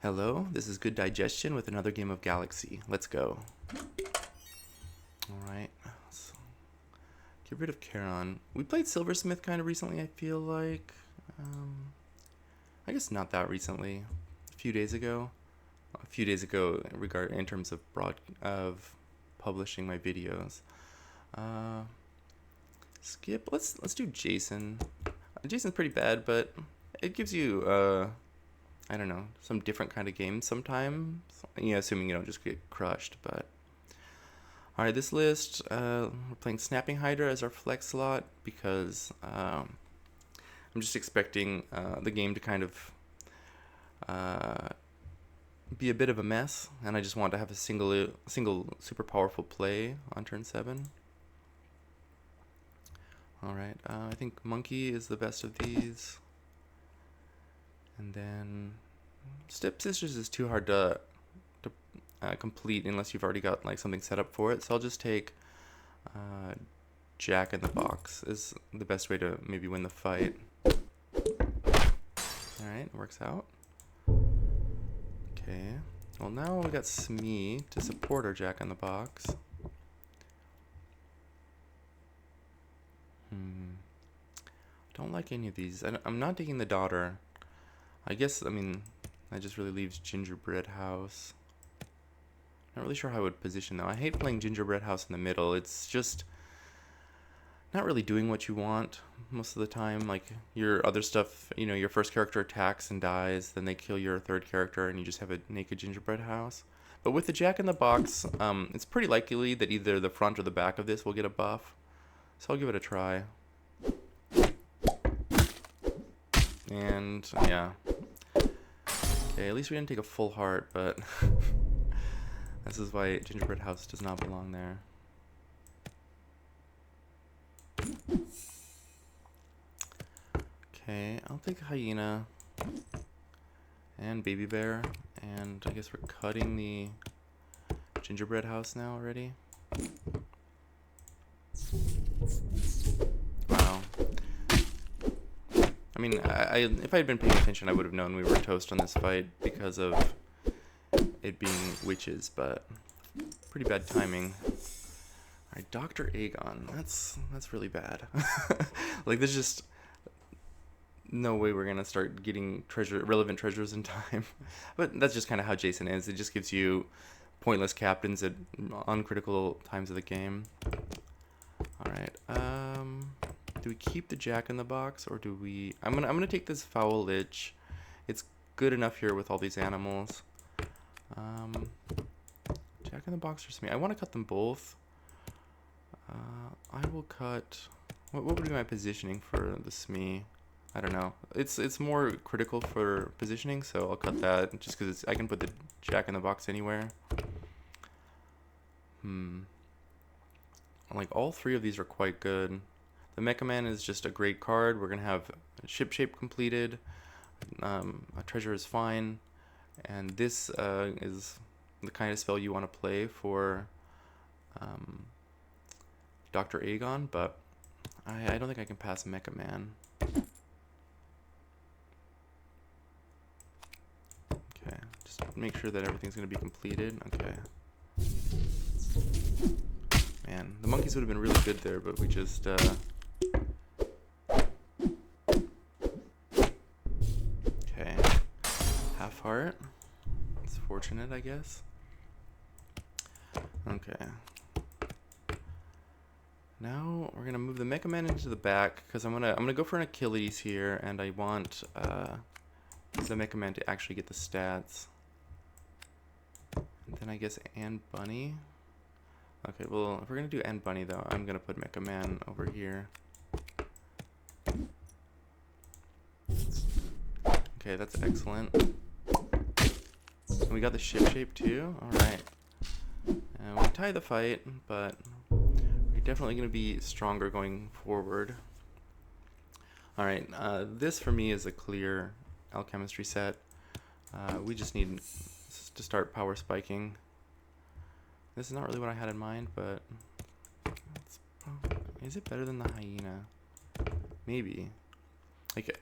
Hello, this is Good Digestion with another game of Galaxy. Let's go. Alright, so get rid of Charon. We played Silversmith kind of recently, I feel like. I guess not that recently. A few days ago. In terms of publishing my videos. Skip. Let's do Jason. Jason's pretty bad, but it gives you I don't know, some different kind of games sometimes. Yeah, assuming you don't just get crushed, but... Alright, this list, we're playing Snapping Hydra as our flex slot because I'm just expecting the game to kind of be a bit of a mess, and I just want to have a single super powerful play on turn 7. Alright, I think Monkey is the best of these. And then Step Sisters is too hard to complete unless you've already got like something set up for it. So I'll just take Jack in the Box is the best way to maybe win the fight. Alright, works out. Okay. Well, now we got Smee to support our Jack in the Box. Don't like any of these. I'm not taking the daughter. I guess, I mean, that just really leaves Gingerbread House. Not really sure how I would position though. I hate playing Gingerbread House in the middle. It's just not really doing what you want most of the time. Like your other stuff, you know, your first character attacks and dies, then they kill your third character and you just have a naked Gingerbread House. But with the Jack in the Box, it's pretty likely that either the front or the back of this will get a buff. So I'll give it a try. And yeah. Okay, at least we didn't take a full heart, but this is why Gingerbread House does not belong there. Okay, I'll take Hyena and Baby Bear, and I guess we're cutting the Gingerbread House now already. Wow. I mean, if I had been paying attention, I would have known we were toast on this fight because of it being witches, but pretty bad timing. Alright, Dr. Aegon. That's really bad. Like, there's just no way we're gonna start getting relevant treasures in time. But that's just kind of how Jason is. It just gives you pointless captains at uncritical times of the game. Alright, do we keep the Jack in the Box, or do we... I'm gonna take this Foul Lich. It's good enough here with all these animals. Jack in the Box or Smee? I want to cut them both. I will cut... What would be my positioning for the Smee? I don't know. It's more critical for positioning, so I'll cut that just because I can put the Jack in the Box anywhere. Like, all three of these are quite good. The Mecha Man is just a great card. We're going to have Ship Shape completed. A treasure is fine. And this is the kind of spell you want to play for Dr. Aegon, but I don't think I can pass Mecha Man. Okay, just make sure that everything's going to be completed. Okay. Man, the monkeys would have been really good there, but we just... Okay. Half heart. It's fortunate, I guess. Okay. Now we're gonna move the Mecha Man into the back because I'm gonna go for an Achilles here, and I want the Mecha Man to actually get the stats. And then I guess Anne Bunny. Okay, well, if we're going to do End Bunny, though, I'm going to put Mecha Man over here. Okay, that's excellent. And we got the Ship Shape, too? Alright. And we tie the fight, but we're definitely going to be stronger going forward. Alright, this for me is a clear alchemistry set. We just need to start power spiking. This is not really what I had in mind, but is it better than the Hyena? Maybe. Like,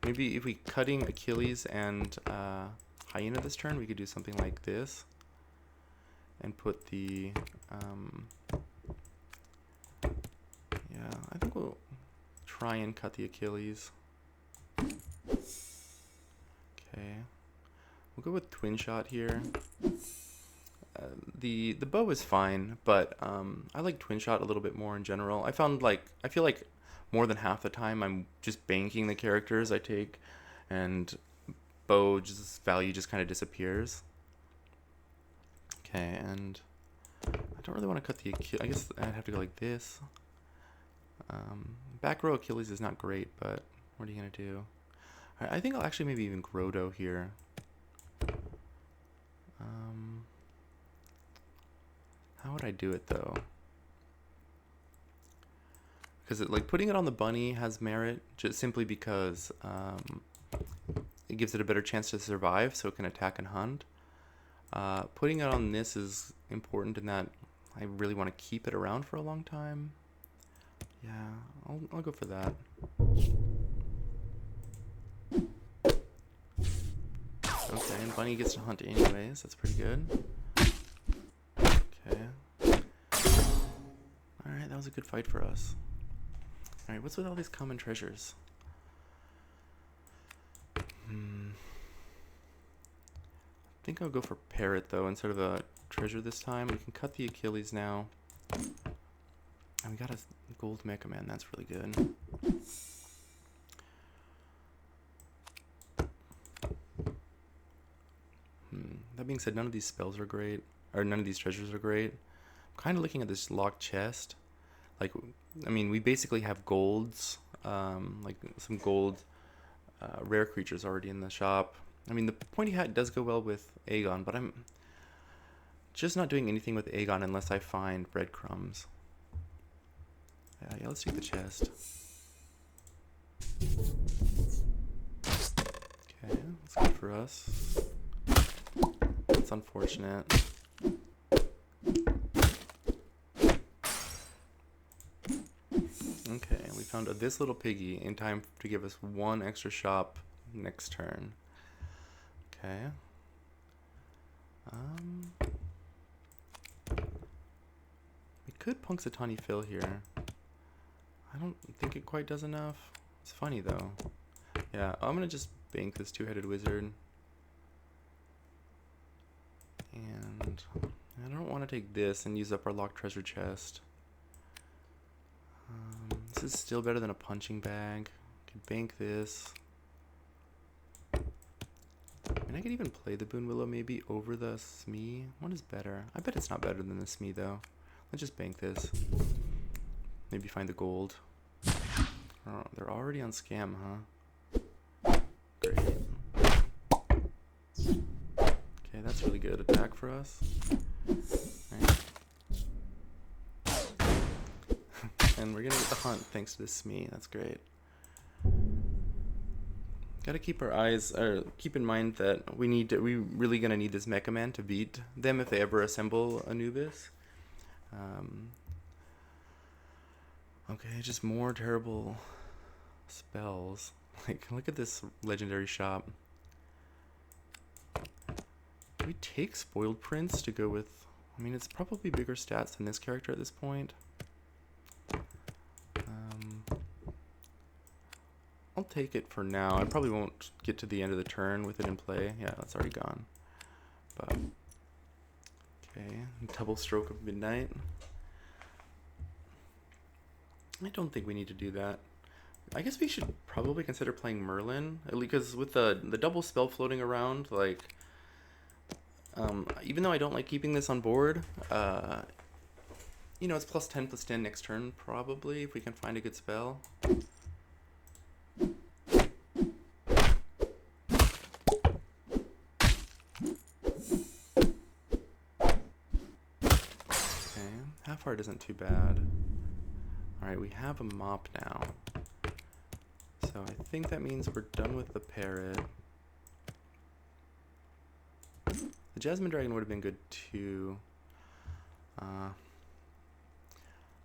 maybe if we cutting Achilles and hyena this turn, we could do something like this. And put the, yeah, I think we'll try and cut the Achilles. Okay. We'll go with twin shot here. The bow is fine, but I like twin shot a little bit more in general. I feel like more than half the time I'm just banking the characters I take, and bow value just kind of disappears. Okay, and I don't really want to cut the Achilles. I guess I'd have to go like this. Back row Achilles is not great, but what are you gonna do? All right, I think I'll actually maybe even Grotto here. How would I do it though? Because like putting it on the bunny has merit, just simply because it gives it a better chance to survive, so it can attack and hunt. Putting it on this is important in that I really want to keep it around for a long time. Yeah, I'll go for that. Okay, and bunny gets to hunt anyways. That's pretty good. Okay. Alright, that was a good fight for us. Alright, what's with all these common treasures? I think I'll go for parrot though instead of a treasure this time. We can cut the Achilles now. And we got a gold Mecha Man, that's really good. That being said, none of these spells are great, or none of these treasures are great. I'm kind of looking at this locked chest. Like, I mean, we basically have golds, like some gold rare creatures already in the shop. I mean, the pointy hat does go well with Aegon, but I'm just not doing anything with Aegon unless I find breadcrumbs. Yeah, let's take the chest. Okay, that's good for us. That's unfortunate. Okay, we found this little piggy in time to give us one extra shop next turn. Okay. We could Punxsutawney Phil here. I don't think it quite does enough. It's funny though. Yeah, I'm gonna just bank this two-headed wizard. And I don't want to take this and use up our locked treasure chest. This is still better than a punching bag. I could bank this. And I could even play the Boon Willow maybe over the Smee. What is better? I bet it's not better than the Smee though. Let's just bank this. Maybe find the gold. Oh, they're already on scam, huh? Great. Okay, that's really good attack for us. Right. And we're gonna get the hunt thanks to this Smee. That's great. Gotta keep our eyes, or keep in mind that we really gonna need this Mecha Man to beat them if they ever assemble Anubis. Okay, just more terrible spells. Like, look at this legendary shop. Do we take Spoiled Prince to go with... I mean, it's probably bigger stats than this character at this point. I'll take it for now. I probably won't get to the end of the turn with it in play. Yeah, that's already gone. But okay, double stroke of midnight. I don't think we need to do that. I guess we should probably consider playing Merlin, because with the double spell floating around, like, even though I don't like keeping this on board, you know, it's plus 10 plus 10 next turn probably if we can find a good spell. Half art isn't too bad. Alright, we have a mop now. So I think that means we're done with the parrot. The Jasmine Dragon would have been good too. I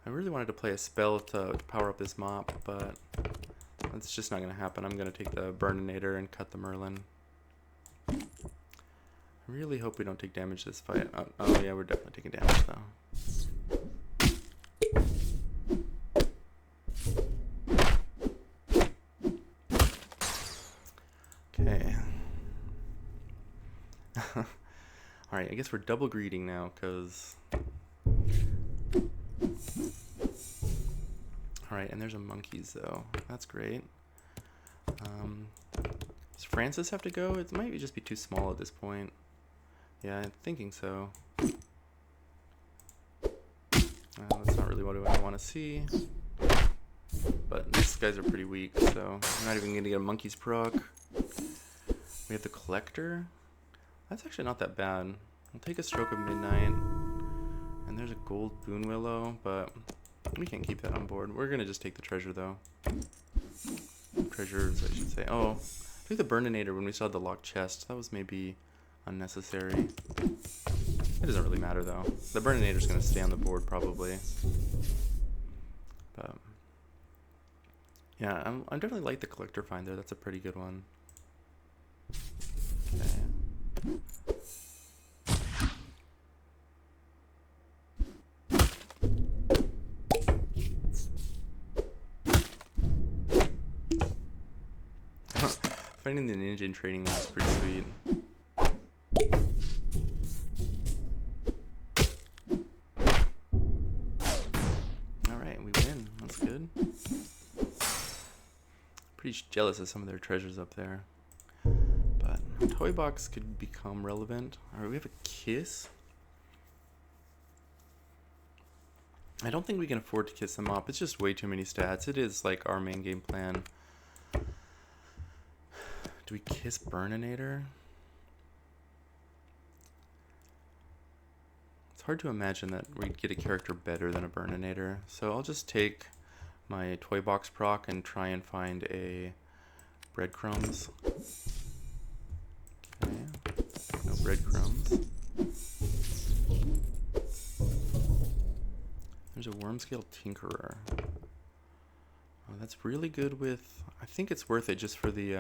really wanted to play a spell to power up this mop, but that's just not going to happen. I'm going to take the Burninator and cut the Merlin. I really hope we don't take damage this fight. Oh yeah, we're definitely taking damage though. Okay. Alright, I guess we're double greeting now, because... Alright, and there's a monkeys, though. That's great. Does Francis have to go? It might just be too small at this point. Yeah, I'm thinking so. That's not really what I want to see. But these guys are pretty weak, so I'm not even going to get a monkey's proc. We have the collector. That's actually not that bad. We'll take a stroke of midnight. And there's a gold boon willow, but we can't keep that on board. We're going to just take the treasure, though. Treasures, I should say. Oh, I took the burninator when we saw the locked chest. That was maybe unnecessary. It doesn't really matter, though. The burninator's going to stay on the board, probably. But yeah, I definitely like the collector find there. That's a pretty good one. Okay. Finding the ninja in training is pretty sweet. Alright, we win. That's good. Pretty jealous of some of their treasures up there. But toy box could become relevant. Alright, we have a kiss. I don't think we can afford to kiss them up. It's just way too many stats. It is like our main game plan. Do we kiss Burninator? It's hard to imagine that we'd get a character better than a Burninator. So I'll just take my toy box proc and try and find a breadcrumbs. Okay, no breadcrumbs. There's a Wormscale Tinkerer. Oh, that's really good with... I think it's worth it just for the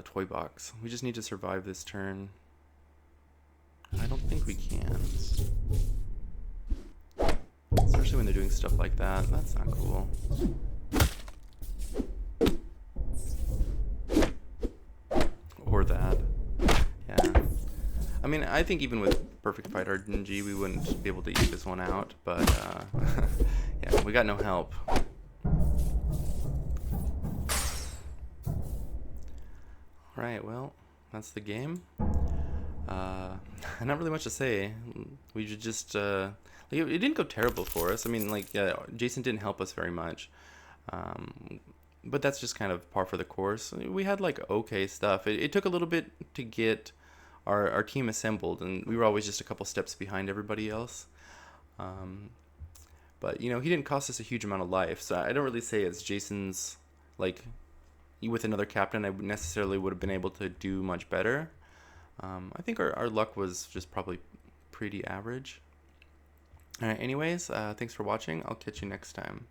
toy box. We just need to survive this turn. I don't think we can. Especially when they're doing stuff like that. That's not cool. Or that. Yeah. I mean, I think even with Perfect Fight RNG, we wouldn't be able to eke this one out, but yeah, we got no help. Alright, well, that's the game. Not really much to say. We should just, like, it didn't go terrible for us. I mean, like, Jason didn't help us very much. But that's just kind of par for the course. We had, like, okay stuff. It took a little bit to get our team assembled, and we were always just a couple steps behind everybody else. But, you know, he didn't cost us a huge amount of life, so I don't really say it's Jason's, like, with another captain, I necessarily would have been able to do much better. I think our luck was just probably pretty average. Alright, anyways, thanks for watching. I'll catch you next time.